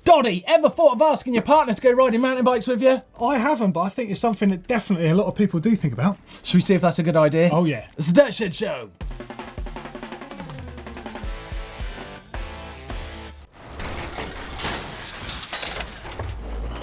Doddy, ever thought of asking your partner to go riding mountain bikes with you? I haven't, but I think it's something that definitely a lot of people do think about. Should we see if that's a good idea? Oh yeah. It's the Dirt Shed Show.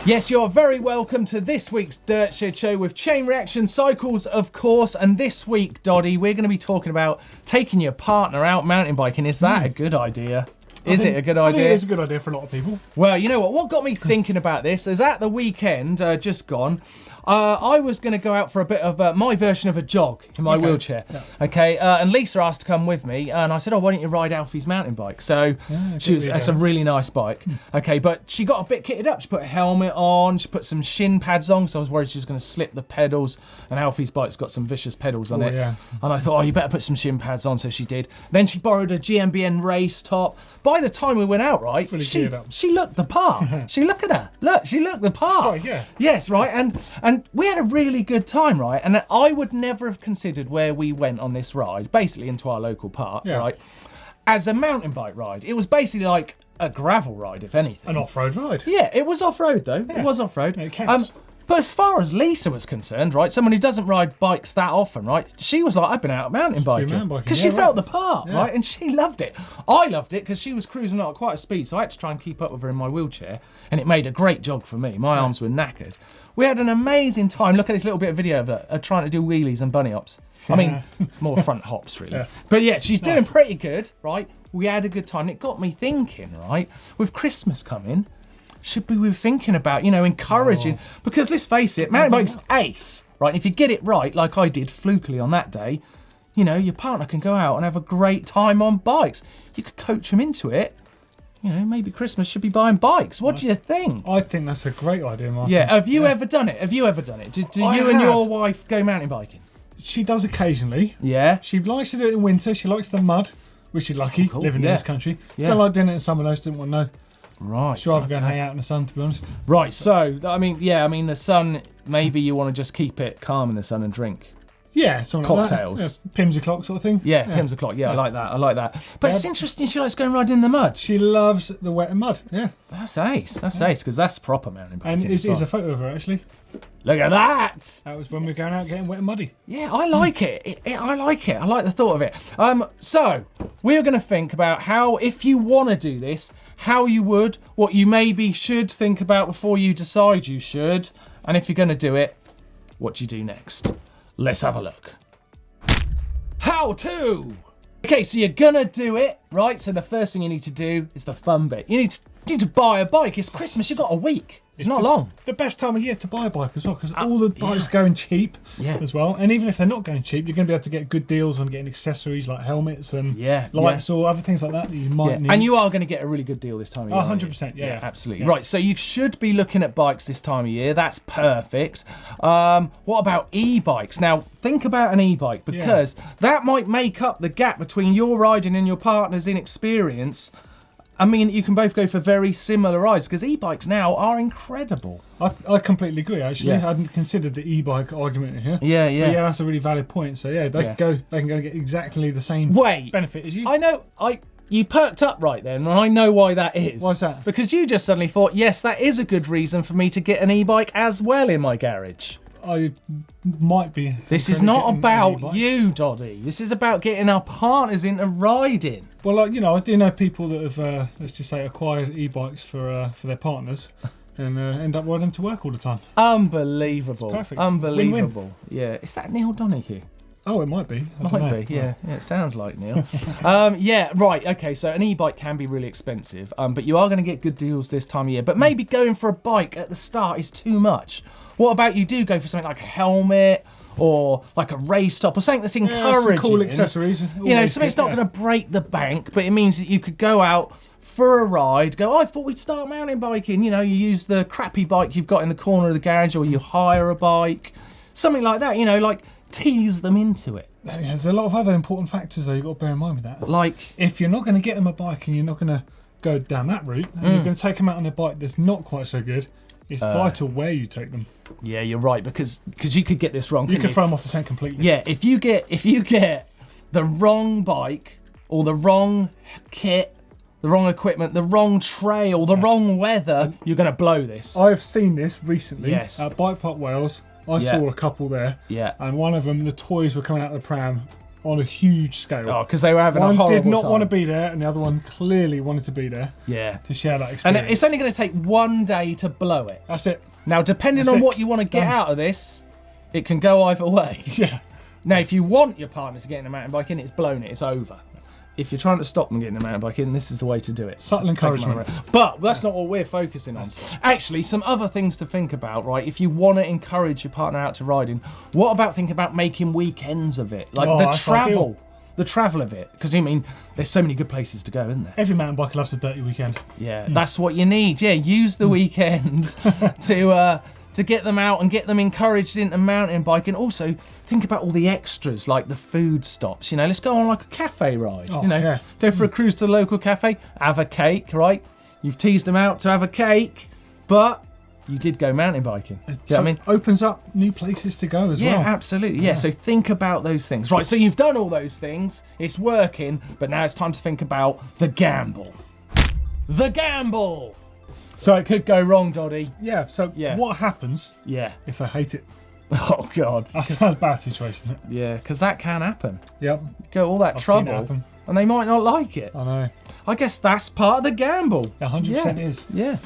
Yes, you're very welcome to this week's Dirt Shed Show with chain reaction cycles, of course. And this week, Doddy, we're going to be talking about taking your partner out mountain biking. Is that a good idea? Is it a good idea? I think it is a good idea for a lot of people. Well, you know what? What got me thinking about this is at the weekend, just gone, I was going to go out for a bit of my version of a jog in my wheelchair. Yeah. Okay, and Lisa asked to come with me, and I said, "Oh, why don't you ride Alfie's mountain bike?" So it's a really nice bike. Okay, but she got a bit kitted up. She put a helmet on. She put some shin pads on, so I was worried she was going to slip the pedals. And Alfie's bike's got some vicious pedals on it. Yeah. And I thought, "Oh, you better put some shin pads on." So she did. Then she borrowed a GMBN race top. By the time we went out, right, she looked the part. She look at her. Look, she looked the part. Right, yeah. Yes, right, and we had a really good time, right? And I would never have considered where we went on this ride, basically into our local park, right, as a mountain bike ride. It was basically like a gravel ride, if anything. An off-road ride. Yeah, it was off-road though. Yeah. It was off-road. It counts. But as far as Lisa was concerned, right, someone who doesn't ride bikes that often, right, she was like, I've been out mountain biking. Because she felt the part, right, and she loved it. I loved it because she was cruising at quite a speed, so I had to try and keep up with her in my wheelchair, and it made a great jog for me. My arms were knackered. We had an amazing time. Look at this little bit of video of her trying to do wheelies and bunny hops. I mean, more front hops, really. Yeah. But yeah, she's doing pretty good, right? We had a good time. It got me thinking, right, with Christmas coming, should we be thinking about, you know, encouraging, because let's face it, mountain bike's ace, right? And if you get it right, like I did flukily on that day, you know, your partner can go out and have a great time on bikes. You could coach them into it. You know, maybe Christmas should be buying bikes. What do you think? I think that's a great idea, Martyn. Yeah, have you ever done it? Have you ever done it? Do you and your wife go mountain biking? She does occasionally. Yeah. She likes to do it in winter. She likes the mud, which is lucky, living in this country. Don't like doing it in summer, though. Didn't want to know. Right. She'd rather go and hang out in the sun, to be honest. Right, so, I mean, the sun, maybe you want to just keep it calm in the sun and drink. Yeah, something cocktails. Like that. Yeah, Pims o'clock sort of thing. Yeah, Pims o'clock. Yeah, I like that. But it's interesting she likes going riding in the mud. She loves the wet and mud, yeah. That's ace, because that's proper mountain biking. And here's a photo of her, actually. Look at that! That was when we were going out getting wet and muddy. Yeah, I like it. I like it. I like the thought of it. So, we're going to think about how, if you want to do this, how you would, what you maybe should think about before you decide you should, and if you're going to do it, what you do next. Let's have a look. How to! Okay, so you're gonna do it, right? So the first thing you need to do is the fun bit. You need to buy a bike. It's Christmas, you've got a week. It's not long. The best time of year to buy a bike as well, because all the bikes going cheap as well. And even if they're not going cheap, you're going to be able to get good deals on getting accessories like helmets and lights or other things like that you might need. And you are going to get a really good deal this time of year. 100%, yeah. Absolutely. Yeah. Right, so you should be looking at bikes this time of year. That's perfect. What about e-bikes? Now, think about an e-bike, because that might make up the gap between your riding and your partner's inexperience. I mean, you can both go for very similar rides, because e-bikes now are incredible. I completely agree, actually. I hadn't considered the e-bike argument here. Yeah. But yeah, that's a really valid point. So yeah, they can go and get exactly the same benefit as you. I know, you perked up right then, and I know why that is. Why's that? Because you just suddenly thought, yes, that is a good reason for me to get an e-bike as well in my garage. I might be. This is not about you, Doddy. This is about getting our partners into riding. Well, I do know people that have, let's just say, acquired e-bikes for their partners and end up riding them to work all the time. Unbelievable. It's perfect. Unbelievable. Win-win. Yeah. Is that Neil Donahue? Oh, it might be. Might be, yeah. It sounds like Neil. Right, okay, so an e-bike can be really expensive, but you are going to get good deals this time of year. But maybe going for a bike at the start is too much. What about you do go for something like a helmet or like a race top or something that's encouraging? Some cool accessories. You know, something that's not going to break the bank, but it means that you could go out for a ride, go, I thought we'd start mountain biking. You know, you use the crappy bike you've got in the corner of the garage, or you hire a bike. Something like that, you know, like tease them into it. There's a lot of other important factors though you've got to bear in mind with that. Like, if you're not going to get them a bike and you're not going to go down that route, and you're going to take them out on a bike that's not quite so good, it's vital where you take them. Yeah, you're right, because you could get this wrong. You could throw them off the scent completely. Yeah, if you get the wrong bike or the wrong kit the wrong equipment, the wrong trail, the wrong weather, you're going to blow this. I've seen this recently Yes. at Bike Park Wales. I saw a couple there. Yeah. And one of them, the toys were coming out of the pram on a huge scale. Oh, because they were having a horrible time. One did not time. want to be there, and the other one clearly wanted to be there. Yeah. To share that experience. And it's only going to take one day to blow it. That's it. Now, depending on what you want to get out of this, it can go either way. Yeah. Now, if you want your partner to get in a mountain bike in, it's blown it, it's over. If you're trying to stop them getting a mountain bike in, this is the way to do it. Subtle encouragement. But that's not what we're focusing on. Actually, some other things to think about, right? If you want to encourage your partner out to riding, what about thinking about making weekends of it? Like the travel. The travel of it. Because, I mean, there's so many good places to go, isn't there? Every mountain biker loves a dirty weekend. Yeah, that's what you need. Yeah, use the weekend to get them out and get them encouraged into mountain biking. Also, think about all the extras, like the food stops. You know, let's go on like a cafe ride. Go for a cruise to the local cafe, have a cake, right? You've teased them out to have a cake, but you did go mountain biking. Do you know what I mean? Opens up new places to go as well. Yeah, absolutely. Yeah, so think about those things. Right, so you've done all those things, it's working, but now it's time to think about the gamble. The gamble! So it could go wrong, Doddy. Yeah, so what happens if they hate it? Oh, God. That's a bad situation, isn't it? Yeah, because that can happen. Yep. Go all that trouble, and they might not like it. I know. I guess that's part of the gamble. 100% is. Yeah.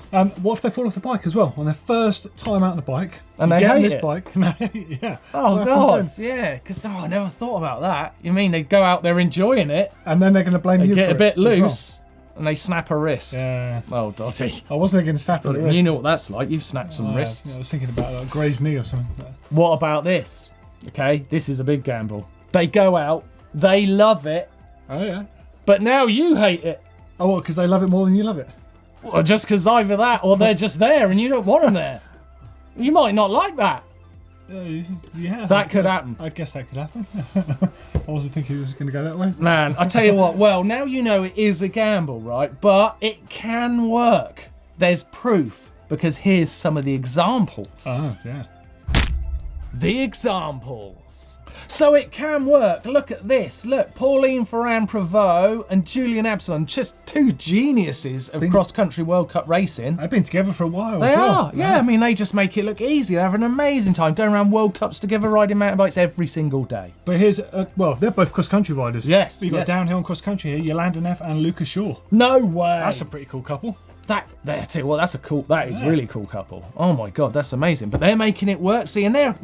What if they fall off the bike as well on their first time out on the bike? And they hate it. Bike. Yeah. Oh, God. Yeah, because I never thought about that. You mean they go out there enjoying it, and then they're going to blame you for it. Get a bit loose. And they snap a wrist. Yeah. Oh, Doddy. I wasn't going to snap a wrist. You know what that's like. You've snapped some wrists. Yeah, I was thinking about like Gray's knee or something. What about this? Okay, this is a big gamble. They go out, they love it. Oh, yeah. But now you hate it. Oh, what, because they love it more than you love it? Well, just because either that or they're just there and you don't want them there. You might not like that. Yeah. That could happen. I guess that could happen. I wasn't thinking it was going to go that way. Man, I tell you what, well, now you know it is a gamble, right? But it can work. There's proof, because here's some of the examples. Oh, yeah. The examples. So it can work. Look at this. Look, Pauline Ferrand-Prévot and Julian Absalon, just two geniuses of cross-country World Cup racing. They've been together for a while. They are, yeah. I mean, they just make it look easy. They have an amazing time going around World Cups together, riding mountain bikes every single day. But here's, well, they're both cross-country riders. Yes. You've got downhill and cross-country here, Yolanda Neff and Lucas Shaw. No way. That's a pretty cool couple. That is really cool couple. Oh my God, that's amazing. But they're making it work. See, and they're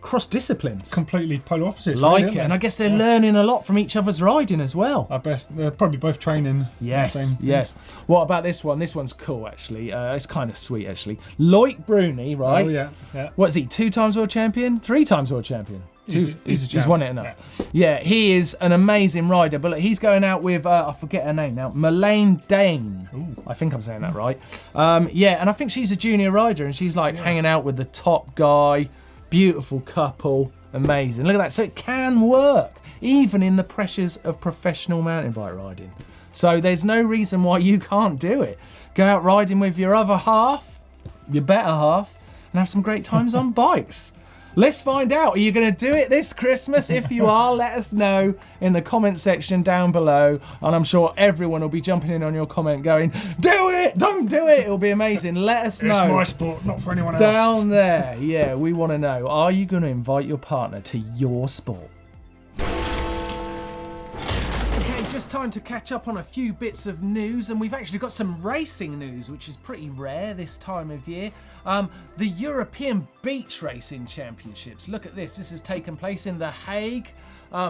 cross disciplines. Completely polar opposites. Like really, it, and I guess they're learning a lot from each other's riding as well. I bet they're probably both training. Yes, yes. What about this one? This one's cool actually. It's kind of sweet actually. Loic Bruni, right? Oh yeah, yeah. What is he? 2 times world champion? 3 times world champion? He's won it enough. Yeah, he is an amazing rider, but look, he's going out with, I forget her name now, Melaine Dane. Ooh. I think I'm saying that right. Yeah, and I think she's a junior rider, and she's like hanging out with the top guy. Beautiful couple, amazing. Look at that, so it can work, even in the pressures of professional mountain bike riding. So there's no reason why you can't do it. Go out riding with your other half, your better half, and have some great times on bikes. Let's find out. Are you going to do it this Christmas? If you are, let us know in the comment section down below. And I'm sure everyone will be jumping in on your comment going, do it, don't do it. It'll be amazing. Let us know. It's my sport, not for anyone else. Down there. Yeah, we want to know. Are you going to invite your partner to your sport? Just time to catch up on a few bits of news, and we've actually got some racing news, which is pretty rare this time of year. The European Beach Racing Championships. Look at this. This has taken place in The Hague,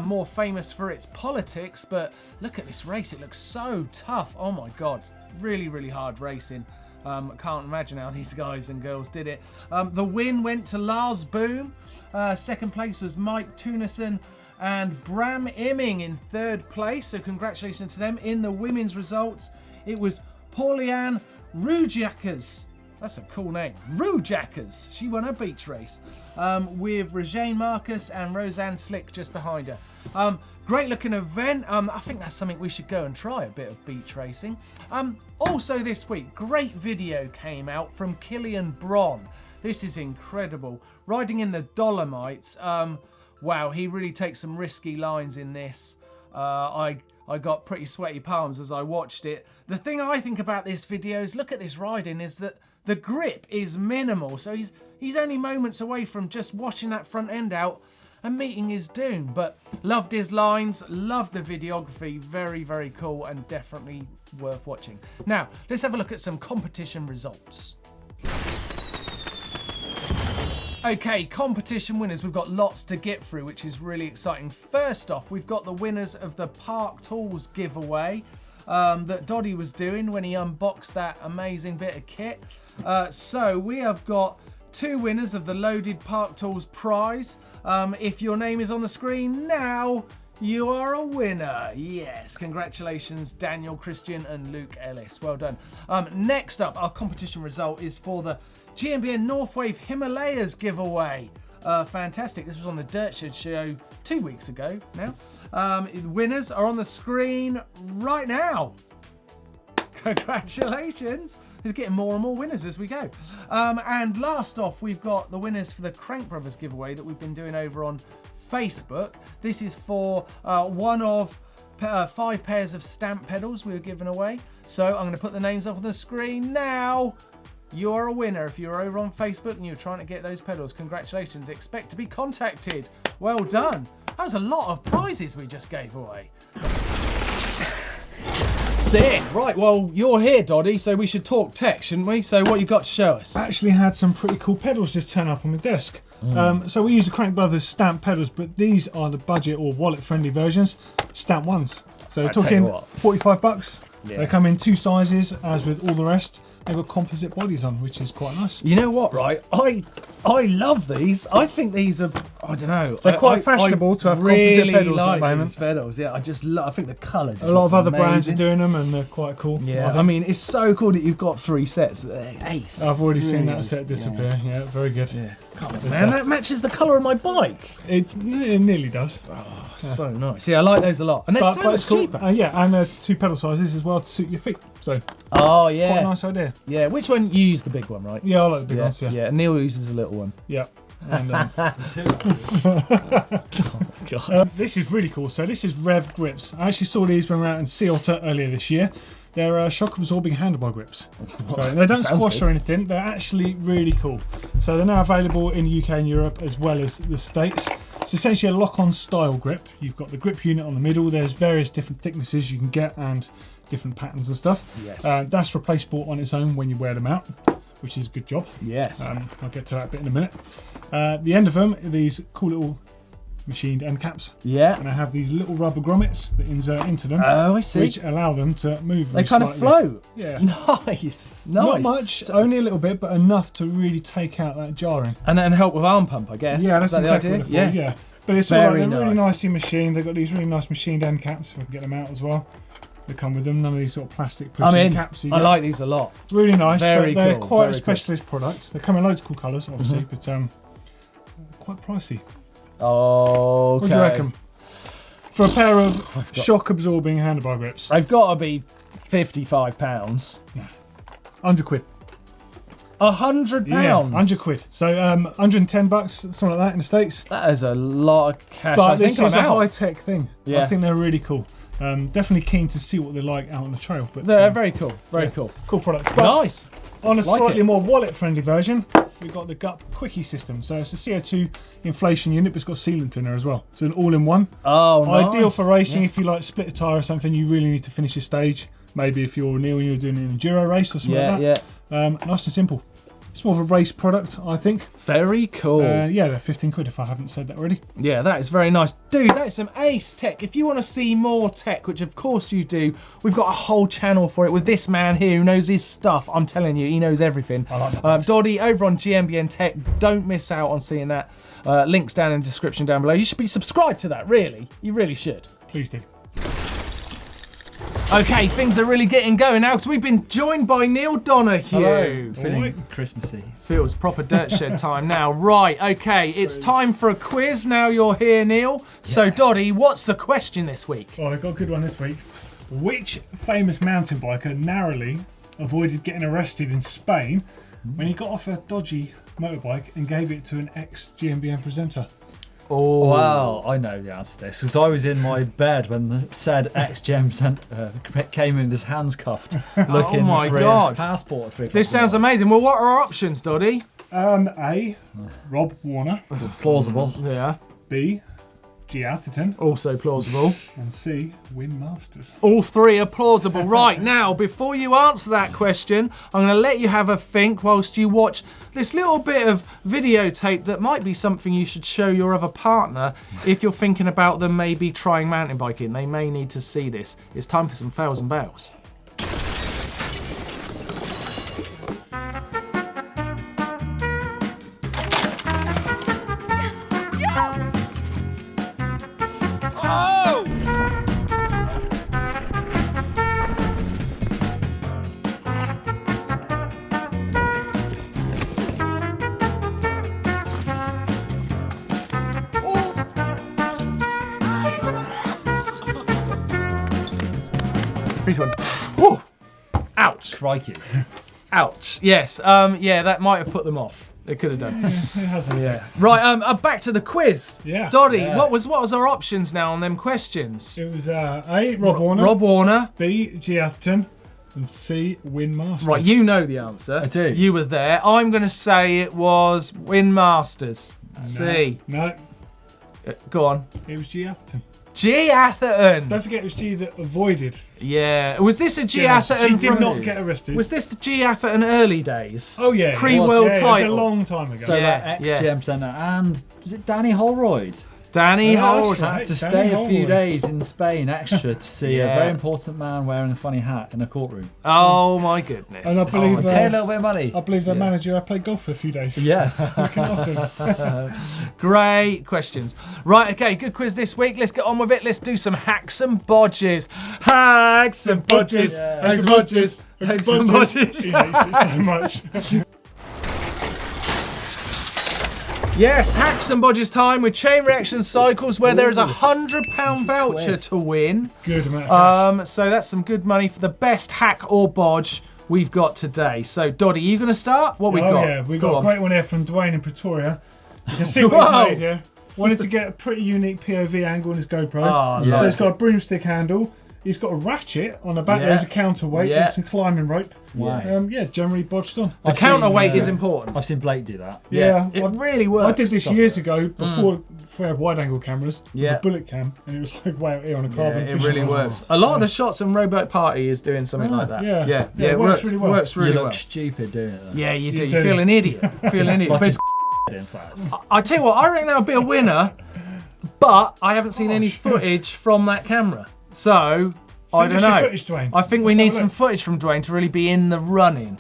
more famous for its politics, but look at this race. It looks so tough. Oh my God, really, really hard racing. Can't imagine how these guys and girls did it. The win went to Lars Boom. Second place was Mike Tunison and Bram Imming in third place, so congratulations to them. In the women's results, it was Pauliane Roujackers. That's a cool name. Roujackers. She won a beach race with Regine Marcus and Roseanne Slick just behind her. Great looking event. I think that's something we should go and try, a bit of beach racing. Also this week, great video came out from Killian Bron. This is incredible. Riding in the Dolomites. Wow, he really takes some risky lines in this. I I got pretty sweaty palms as I watched it. The thing I think about this video is, look at this riding, is that the grip is minimal. So he's only moments away from just washing that front end out and meeting his doom. But loved his lines, loved the videography, very, very cool and definitely worth watching. Now, let's have a look at some competition results. Okay, competition winners. We've got lots to get through, which is really exciting. First off, we've got the winners of the Park Tools giveaway that Doddy was doing when he unboxed that amazing bit of kit. So we have got 2 winners of the Loaded Park Tools prize. If your name is on the screen now, you are a winner. Yes, congratulations, Daniel Christian and Luke Ellis. Well done. Next up, our competition result is for the GMBN Northwave Himalayas giveaway. Fantastic. This was on the Dirt Shed show 2 weeks ago now. The winners are on the screen right now. Congratulations. There's getting more and more winners as we go. And last off, we've got the winners for the Crank Brothers giveaway that we've been doing over on Facebook. This is for one of 5 pairs of stamp pedals we were giving away. So I'm going to put the names up on the screen now. You're a winner if you're over on Facebook and you're trying to get those pedals. Congratulations. Expect to be contacted. Well done. That was a lot of prizes we just gave away. Sick. Right, well, you're here, Doddy, so we should talk tech, shouldn't we? So what you got to show us? I actually had some pretty cool pedals just turn up on my desk. So we use the Crank Brothers stamp pedals, but these are the budget or wallet-friendly versions, stamp ones. So talking 45 bucks. Yeah. They come in 2 sizes, as with all the rest. They've got composite bodies on, which is quite nice. You know what, right? I love these. I think these are, I don't know. They're quite fashionable to have composite pedals at the moment. These pedals, yeah. I think the colour just a lot of other amazing. brands are doing them and they're quite cool. Yeah, I mean, it's so cool that you've got 3 sets. They're ace. I've already seen that set disappear. Yeah, very good. Yeah. Come on, man, that matches the colour of my bike. It nearly does. Oh, so nice. Yeah, I like those a lot. And they're so much cheaper. Yeah, and they're 2 pedal sizes as well to suit your feet. So, oh yeah, quite a nice idea. Yeah, which one you use the big one, right? Yeah, I like the big ones. Yeah, yeah. Neil uses a little one. Yeah. And, this is really cool. So this is Rev grips. I actually saw these when we were out in Sea Otter earlier this year. They're shock absorbing handlebar grips. So they don't squash or anything. They're actually really cool. So they're now available in the UK and Europe as well as the States. It's essentially a lock-on style grip. You've got the grip unit on the middle. There's various different thicknesses you can get and different patterns and stuff. Yes. That's replaceable on its own when you wear them out, which is a good job. Yes. I'll get to that bit in a minute. The end of them are these cool little machined end caps. Yeah. And I have these little rubber grommets that insert into them. Oh, I see. Which allow them to move. They kind of float. Yeah. Nice. Not much, only a little bit, but enough to really take out that jarring. And help with arm pump, I guess. Yeah, that's exactly what I thought. Yeah. But it's all like they're really nicely machined. They've got these really nice machined end caps, if I can get them out as well. They come with them, none of these sort of plastic pushing caps. I like these a lot. Really nice, very but they're cool, quite a specialist product. They come in loads of cool colours, obviously, but quite pricey. Oh, okay. What do you reckon? For a pair of shock-absorbing handlebar grips. They've got to be £55. Yeah. 100 quid. £100? Yeah, 100 quid. So 110 bucks, something like that in the States. That is a lot of cash. But this is a high-tech thing. Yeah. I think they're really cool. Definitely keen to see what they're like out on the trail. But they're very cool. Very cool. Cool product. But nice. On a slightly more wallet-friendly version, we've got the GUP Quickie system. So it's a CO2 inflation unit, but it's got sealant in there as well. So an all-in-one. Oh, nice. Ideal for racing. If you like split a tyre or something, you really need to finish your stage. Maybe if you're Neil and you're doing an enduro race or something like that. Yeah. Nice and simple. It's more of a race product, I think. Very cool. Yeah, they're 15 quid if I haven't said that already. Yeah, that is very nice. Dude, that is some ace tech. If you want to see more tech, which of course you do, we've got a whole channel for it with this man here who knows his stuff. I'm telling you, he knows everything. I like that. Doddy over on GMBN Tech. Don't miss out on seeing that. Links down in the description down below. You should be subscribed to that, really. You really should. Please do. Okay, things are really getting going now because we've been joined by Neil Donahue. Hello. Feeling Christmassy. Feels proper dirt shed time now. Right, okay, it's time for a quiz. Now you're here, Neil. Yes. So, Doddy, what's the question this week? Oh, I've got a good one this week. Which famous mountain biker narrowly avoided getting arrested in Spain when he got off a dodgy motorbike and gave it to an ex-GMBN presenter? Oh. Well, I know the answer to this because I was in my bed when the said ex-gem came in with his hands cuffed, looking for his passport at 3 o'clock. This sounds amazing. Well, what are our options, Doddy? A, Rob Warner. Plausible. Yeah. B, G. Atherton. Also plausible. And C, Win Masters. All three are plausible. Right, now, before you answer that question, I'm going to let you have a think whilst you watch this little bit of videotape that might be something you should show your other partner if you're thinking about them maybe trying mountain biking. They may need to see this. It's time for some fails and bails. Whew. Ouch. Crikey. Ouch. Yes. Yeah, that might have put them off. It could have done. It hasn't. Yeah. Right. Back to the quiz. Yeah. Doddy, Yeah. what was our options now on them questions? It was A, Rob Warner. Rob Warner. B, G. Atherton. And C, Win Masters. Right, you know the answer. I do. You were there. I'm going to say it was Win Masters. C. No, Go on. it was G. Atherton. G. Atherton. Don't forget it was G that avoided. Yeah. Was this a G. Yes, Atherton She did from... not get arrested. Was this the G. Atherton early days? Oh yeah. Pre-world it was title. a long time ago. So Yeah, that ex-gem centre and was it Danny Holroyd? Danny Yeah, that's Holt. right. Had to Danny stay a few Holroyd. days in Spain extra to see Yeah. a very important man wearing a funny hat in a courtroom. Oh my goodness. And I believe Pay a little bit of money. I believe their manager played golf for a few days. Yes. Looking after him. Great questions. Right, okay, good quiz this week. Let's get on with it. Let's do some hacks and bodges. Hacks and bodges. Yeah. Hacks and bodges. Hacks Hacks and bodges. He hates it so much. Yes, hacks and bodges time with chain reaction cycles where there is a £100 voucher quid. to win. Good amount of cash. So that's some good money for the best hack or bodge we've got today. So Doddy, you going to start? What we got? Yeah, we Go got a on. great one here from Dwayne in Pretoria. You can see what Whoa. he's made here. Wanted to get a pretty unique POV angle on his GoPro. Oh, Yeah. So it's got a broomstick handle. He's got a ratchet on the back. Yeah. There's a counterweight Yeah. and some climbing rope. Wow. Yeah, generally bodged on. The I've seen, counterweight is important. I've seen Blake do that. Yeah, It I've- really works. I did this Software. years ago before we had wide angle cameras. Yeah. With a bullet cam, and it was like way out here on a Yeah, carbon. it fishing really rod. works. A lot of the shots in Robot Party is doing something like that. Yeah. yeah, Yeah, it it works really well. Works really you look well. stupid doing it though. Yeah, you do. You You do. feel an idiot. Feel an idiot. Like But a in fact. I tell you what, I reckon that'll be a winner, but I haven't seen any footage from that camera. So, I don't Send us your know. footage, Dwayne. I think we Let's have need a some look. footage from Dwayne to really be in the running.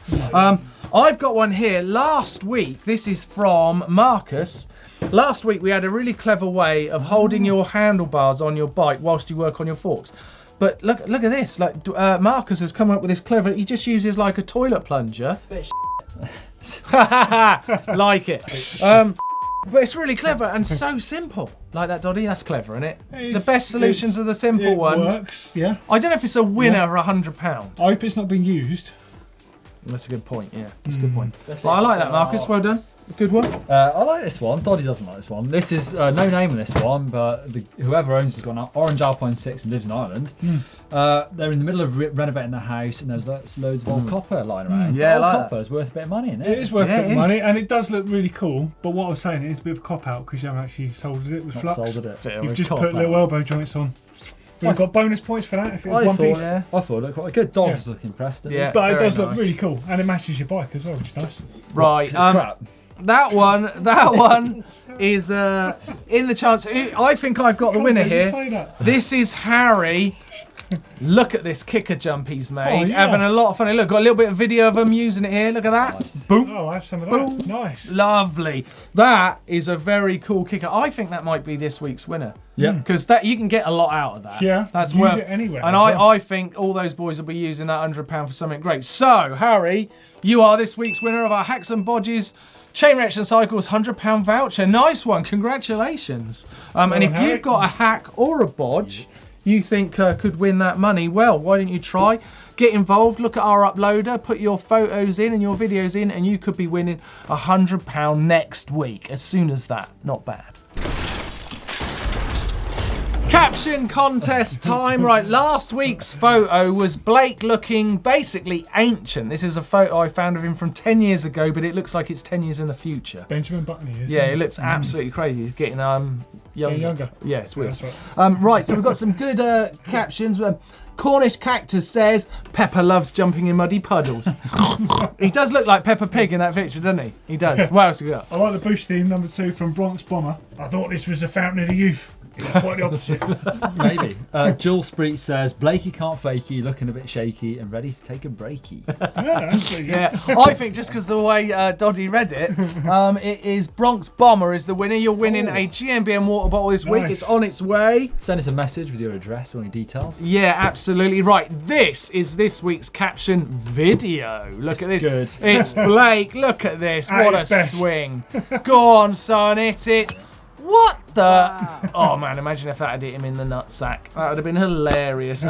I've got one here. Last week, this is from Marcus. Last week, we had a really clever way of holding your handlebars on your bike whilst you work on your forks. But look at this. Like Marcus has come up with this clever. He just uses like a toilet plunger. Like it. But it's really clever and so simple. Like that, Doddy. That's clever, isn't it? The best solutions are the simple it ones. Works, yeah. I don't know if it's a winner for £100. I hope it's not being used. That's a good point. Yeah, that's a good point. Well, I like that, Marcus. Well done. Good one. I like this one. Doddy doesn't like this one. This is no name on this one, but whoever owns has got an orange Alpine 6 and lives in Ireland. They're in the middle of renovating their house, and there's loads of old copper lying around. Yeah, I old like copper is worth a bit of money, isn't it? It is worth Yeah, a bit it of money, is. and it does look really cool. But what I was saying is a bit of a cop out because you haven't actually soldered it with Not flux. sold it. You've just put little elbow joints on. We've got bonus points for that if it was I one thought, piece. yeah. I thought it looked quite good. Dogs look impressed. Yeah. But it Very does look nice. really cool, and it matches your bike as well, which is nice. Right. It's crap. That one is in the chance. I think I've got the winner You here. say that. This is Harry. Look at this kicker jump he's made. Oh, yeah. Having a lot of fun. Look, got a little bit of video of him using it here. Look at that. Nice. Boom. Oh, I have some of Boom. that. Nice. Lovely. That is a very cool kicker. I think that might be this week's winner. Yeah. Because that you can get a lot out of that. Yeah, That's use worth it anywhere And as well. I think all those boys will be using that £100 for something great. So, Harry, you are this week's winner of our Hacks and Bodges Chain Reaction Cycles £100 voucher. Nice one. Congratulations. And if Harry. you've got a hack or a bodge you think could win that money, well, why don't you try? Get involved, look at our uploader, put your photos in and your videos in, and you could be winning £100 next week. As soon as that. Not bad. Caption contest time. Right, last week's photo was Blake looking basically ancient. This is a photo I found of him from 10 years ago, but it looks like it's 10 years in the future. Benjamin Button he is. Yeah, it looks absolutely crazy. He's getting younger. Yeah, it's weird. Yeah, that's right. Right, so we've got some good captions. Cornish Cactus says, Pepper loves jumping in muddy puddles. He does look like Peppa Pig in that picture, doesn't he? He does. What else have we got? I like the Bush theme, number 2 from Bronx Bomber. I thought this was the fountain of the youth. Quite the opposite. Maybe. Jules Spreet says, Blakey can't fakey, looking a bit shaky and ready to take a breaky. Yeah, I think just because the way Doddy read it, it is Bronx Bomber is the winner. You're winning a GMBM water bottle this week. It's on its way. Send us a message with your address or any details. Yeah, absolutely. Right, this is this week's Caption video. Look at this. Good. It's Blake. Look at this. What a swing. Go on, son, hit it. What the? Wow. Oh man, imagine if that had hit him in the nutsack. That would have been hilarious.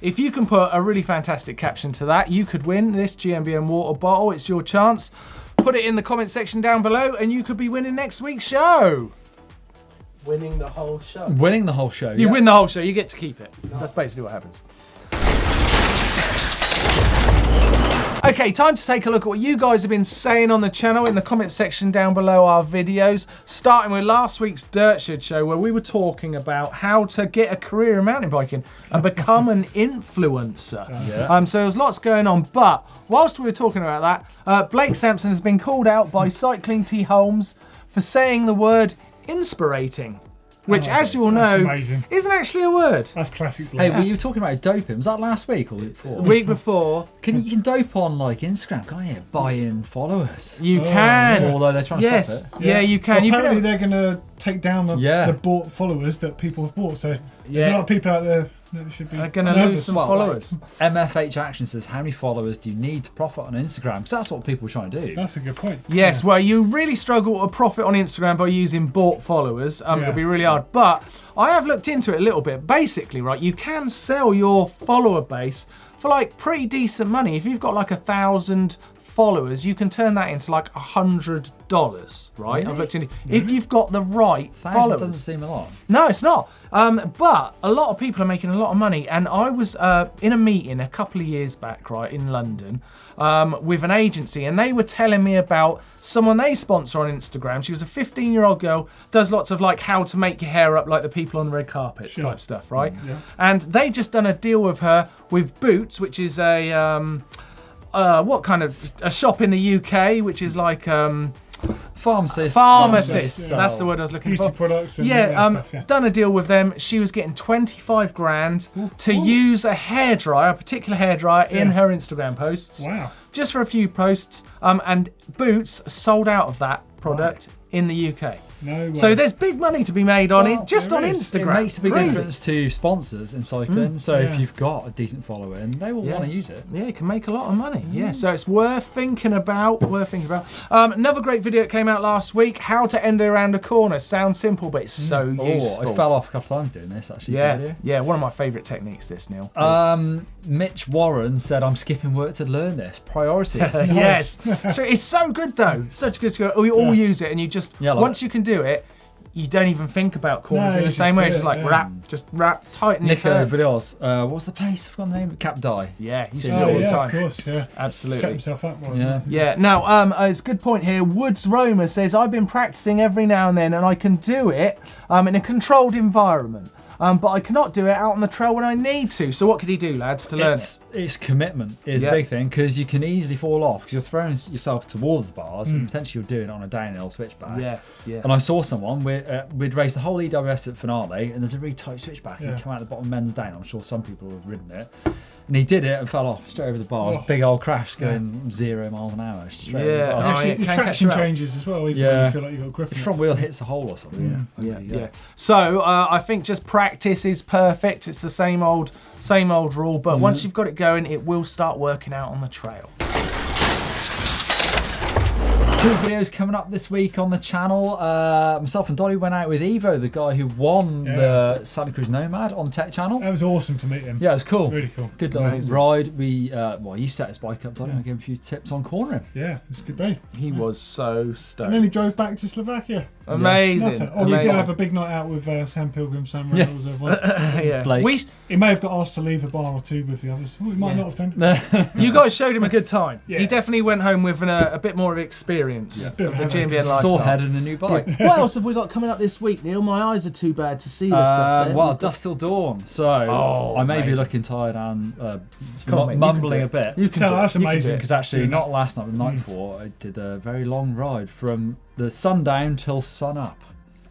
If you can put a really fantastic caption to that, you could win this GMBM water bottle. It's your chance. Put it in the comment section down below and you could be winning next week's show. Winning the whole show. Winning the whole show. You win the whole show, you get to keep it. No. That's basically what happens. Okay, time to take a look at what you guys have been saying on the channel in the comment section down below our videos. Starting with last week's Dirt Shed show where we were talking about how to get a career in mountain biking and become an influencer. Yeah. So there's lots going on, but whilst we were talking about that, Blake Sampson has been called out by Cycling T Holmes for saying the word inspirating. Which, as you all know, isn't actually a word. That's classic Blake. Hey, were you talking about doping? Was that last week or the week before? Week before. You can dope on like Instagram, can't you? Buying followers. You can. Yeah. Although they're trying to stop it. Yeah, you can. Well, apparently they're going to take down the bought followers that people have bought. So there's a lot of people out there that should be they're going to lose some followers. MFH Action says, how many followers do you need to profit on Instagram? Because that's what people are trying to do. That's a good point. Yes, well, you really struggle to profit on Instagram by using bought followers. It'll be really hard. But I have looked into it a little bit. Basically, right, you can sell your follower base for like pretty decent money. If you've got like 1,000 followers, you can turn that into like $100, right? Really? I've looked into if you've got the right followers. Doesn't seem a lot. No, it's not. But a lot of people are making a lot of money, and I was in a meeting a couple of years back, right, in London, with an agency, and they were telling me about someone they sponsor on Instagram. She was a 15-year-old girl, does lots of like how to make your hair up like the people on the red carpet type stuff, right? Yeah. And they just done a deal with her with Boots, which is a what kind of a shop in the UK, which is like pharmacist. That's the word I was looking for. Beauty products. And stuff, done a deal with them. She was getting 25 grand to use a hairdryer, a particular hairdryer, in her Instagram posts. Wow. Just for a few posts. And Boots sold out of that product in the UK. No way. So there's big money to be made on it, just on Instagram. It makes a big difference to sponsors in cycling. So if you've got a decent following, they will want to use it. Yeah, you can make a lot of money. Yeah, so it's worth thinking about. Another great video that came out last week, how to end around a corner. Sounds simple, but it's so useful. I fell off a couple of times doing this, actually. Yeah, one of my favourite techniques, this, Neil. Mitch Warren said, I'm skipping work to learn this. Priorities. Yes. So it's so good, though. Such a good skill. We all use it, and you just, once you can do it, you don't even think about corners in the same way. Just like wrap, tighten your turn. Videos. What was the place? I've forgotten the name. Cap Die. Yeah, he used to do it all the time. Of course, Absolutely. Set himself up. Yeah. Now, it's a good point here. Woods Roma says, I've been practicing every now and then, and I can do it in a controlled environment. But I cannot do it out on the trail when I need to. So what could he do, lads, to learn it? It's commitment is the big thing, because you can easily fall off because you're throwing yourself towards the bars and potentially you're doing it on a downhill switchback. Yeah. And I saw someone, we'd raced the whole EWS at finale, and there's a really tight switchback. And you come out the bottom men's down. I'm sure some people have ridden it. And he did it and fell off straight over the bars. Big old crash going 0 miles an hour. Straight over the bars. Your traction changes as well, even when you feel like you've got grip. The front wheel hits a hole or something. Yeah. So I think just practice is perfect. It's the same old rule, but once you've got it going, it will start working out on the trail. Cool videos coming up this week on the channel. Myself and Doddy went out with Evo, the guy who won the Santa Cruz Nomad on Tech Channel. That was awesome to meet him. Yeah, it was cool. Really cool. Good ride. We you set his bike up, Doddy, and I gave him a few tips on cornering. Yeah, it was a good day. He was so stoked. And then he drove back to Slovakia. Amazing. Oh, we did have a big night out with Sam Pilgrim, Sam Reynolds, everyone. Yeah. Blake. He may have got asked to leave a bar or two with the others. Oh, he might not have done. You guys showed him a good time. Yeah. He definitely went home with a bit more of experience of the GMBN lifestyle. Sore head and a new bike. What else have we got coming up this week, Neil? My eyes are too bad to see this stuff there. Well, Dust Till Dawn. So I may be looking tired and mumbling a bit. You can that's amazing. Because actually, not last night, but the night before, I did a very long ride from the sundown till sun up.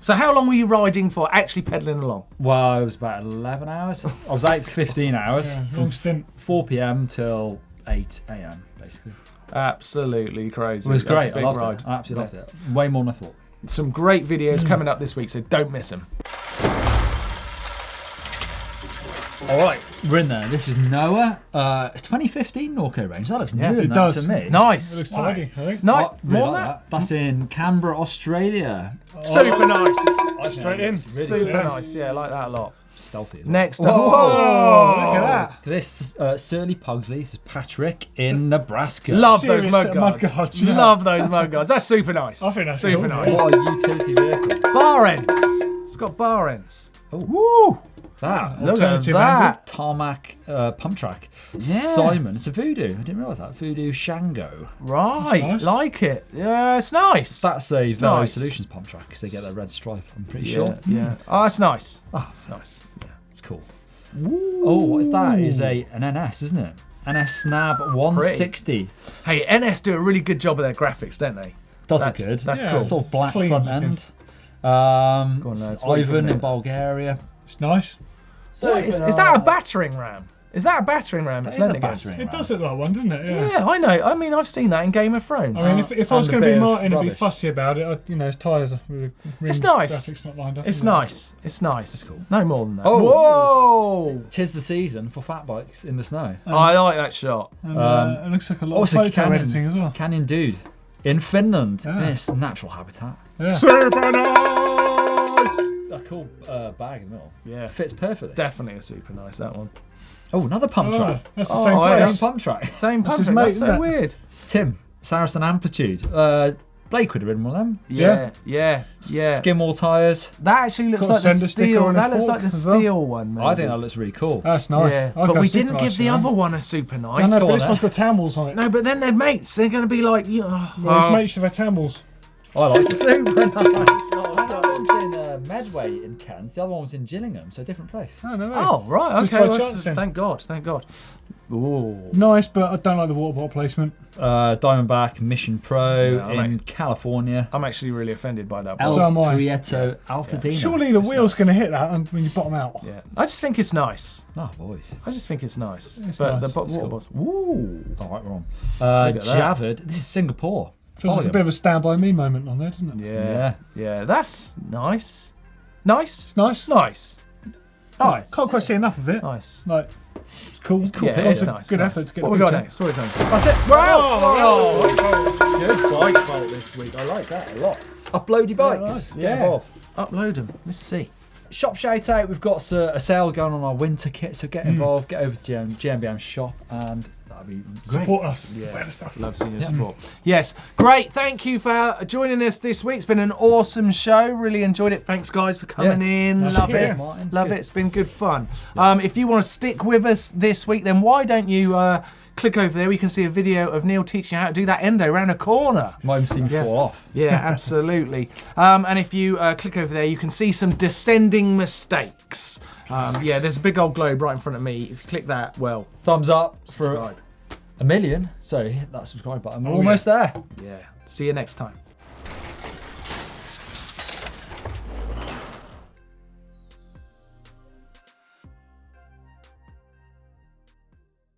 So how long were you riding for, actually pedalling along? Well, it was about 11 hours. I was out 15 hours. Yeah, from long stint. 4 p.m. till 8 a.m. basically. Absolutely crazy. It was great. A big I loved ride. it. I absolutely loved it. Way more than I thought. Some great videos coming up this week, so don't miss them. All right, we're in there. This is Noah. It's 2015 Norco range. That looks newer than it that does. to me. It's nice. It looks tidy, I think. No, Oh, really more like than that. That's in Canberra, Australia. Super nice. Straight in. Super nice. Yeah, I like that a lot. Stealthy. Next up. Whoa, look at that. This Surly Pugsley. This is Patrick in Nebraska. Love Serious those mud mud guards. guards, yeah. Love those mud guards. That's super nice. I think that's super cool, nice. yeah. What a utility vehicle. Bar ends. It's got bar ends. Oh. Woo! That. Look at Alternative that. Tarmac pump track. Yeah. Simon. It's a Voodoo. I didn't realise that. Voodoo Shango. Right, That's nice. like it. Yeah, it's nice. That's a It's Velo nice. Solutions pump track because they get their red stripe, I'm pretty Yeah, sure. yeah. Oh, that's nice. Ah. It's nice. Yeah. It's cool. Oh, what is that? It's an NS, isn't it? NS Snab 160. Hey, NS do a really good job of their graphics, don't they? Does look That's- good. that's Yeah. cool. Sort of black Clean front looking. end. Go on, lads, what are you Ivan thinking? in Bulgaria. It's nice. What, is that a battering ram? Is that a battering ram? That It's is a lending against? battering It ram. does look like one, doesn't it? Yeah, I know. I mean, I've seen that in Game of Thrones. I mean, if I was And a going to be bit of Martin and be rubbish. fussy about it, his tyres with the rim It's nice. graphics not lined up. It's isn't it? nice. It's nice. That's cool. No more than that. Oh. Whoa! 'Tis the season for fat bikes in the snow. I like that shot. And, it looks like a lot of Also, photo editing as well. Canyon Dude in Finland Yeah. in its natural habitat. Yeah. Super nice! A cool bag in the middle. Yeah, Fits perfectly. definitely a super nice, that one. Oh, another pump Oh, track. that's the Oh, same yeah. price. Same pump track. Same That's pump. his track, mate, That's isn't so it? weird. Tim, Saracen Amplitude. Blake would have ridden one of them. Yeah, yeah. Skimwall tyres. That actually looks Got a like the sender sticker steel. on his That looks fork like the as well. steel one. Maybe. I think that looks really cool. That's nice. Yeah, I'd but go we super didn't nice, give the you know. other one a super No, nice. no, Go but on this then. one's got tamils on it. No, but then their mates, they're going to be like, Well, his mates have had tamils. I like it. super nice. That one's in Medway in Cairns. The other one was in Gillingham, so a different place. Oh, no way. Oh, right, Just okay. by well, chance then. thank God, thank God. Ooh. Nice, but I don't like the water bottle placement. Diamondback Mission Pro Yeah, in mate. California. I'm actually really offended by that. El So am I. Prieto Altadena. Surely the It's wheel's nice. going to hit that when you bottom out. Yeah, I just think it's nice. Oh, boys. I just think it's nice. It's but nice. the It's water cool. bottles. Ooh. All right, we're on. Look at that. Javid. This is Singapore. Feels like a bit of a Stand By Me moment on there, doesn't it? Yeah, yeah. That's nice. Nice. Nice. Nice. Nice. Can't quite see enough of it. Nice. Like, it's cool. It's Yeah, picture. it's nice. Good nice. effort to get What the we got picture. next? What we got next? That's it. We're out. Oh, Good bike fault this week. I like that a lot. Uploady bikes. nice. Get Yeah. involved. Upload them. Let's see. Shop shout out. We've got a sale going on our winter kit, so get involved. Get over to GMBM shop, and that'll be great. Support us. Yeah. Wear the stuff. Love seeing your support. Yes, great. Thank you for joining us this week. It's been an awesome show. Really enjoyed it. Thanks, guys, for coming in. Nice Love to hear. it. Martin. It's Love good. it. It's been good fun. If you want to stick with us this week, then why don't you click over there? We can see a video of Neil teaching you how to do that endo around a corner. Might even see me Yeah. fall off. Yeah, absolutely. And if you click over there, you can see some descending mistakes. Yeah, there's a big old globe right in front of me. If you click that, well, Thumbs up for subscribe. 1 million. So hit that subscribe button. We're Oh, almost there. Yeah. See you next time.